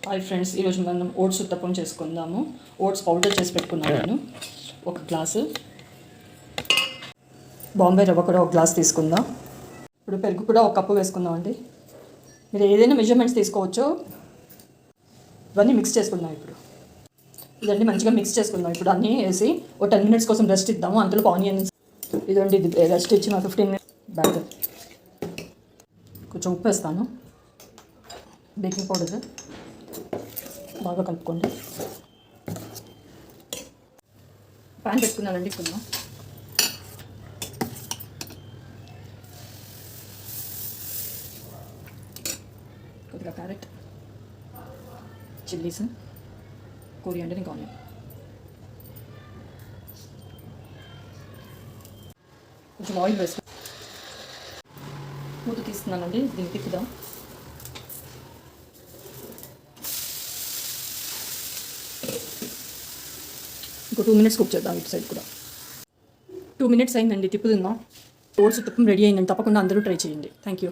Hi friends, ఈరోజు మనం oats uttapam చేసుకుందాము. ఓట్స్ పౌడర్ చేసి పెట్టుకున్నాను నేను. ఒక గ్లాసు బాంబే రవ్వ కూడా ఒక గ్లాస్ తీసుకుందాం. ఇప్పుడు పెరుగు కూడా ఒక కప్పు వేసుకుందాం అండి. మీరు ఏదైనా మెజర్మెంట్స్ తీసుకోవచ్చో. ఇవన్నీ మిక్స్ చేసుకుందాం. ఇప్పుడు ఇదండి మంచిగా మిక్స్ చేసుకుందాం. ఇప్పుడు అన్నీ వేసి ఒక 10 minutes కోసం రెస్ట్ ఇద్దాము. అంతలో ఆనియన్స్ ఇదండి, ఇది రెస్ట్ ఇచ్చి 15 minutes బ్యాగ్. కొంచెం ఉప్పు వేస్తాను, బేకింగ్ పౌడర్ బాగా కలుపుకోండి. ప్యాన్ పెట్టుకున్నానండి. కొంచెం కొద్దిగా క్యారెట్, చిల్లీస్, కొరియాండర్, ఇంకా ఆనియన్. కొంచెం ఆయిల్ వేసి మూత తీస్తున్నానండి. దీన్ని తిప్పుదాం. ఇంకో 2 minutes కుక్ చేద్దాం. ఇటు సైడ్ కూడా 2 minutes అయిందండి. తిప్పుతుందాం. ఓట్స్ ఉత్తప్పం రెడీ అయిందండి. తప్పకుండా అందరూ ట్రై చేయండి. Thank you.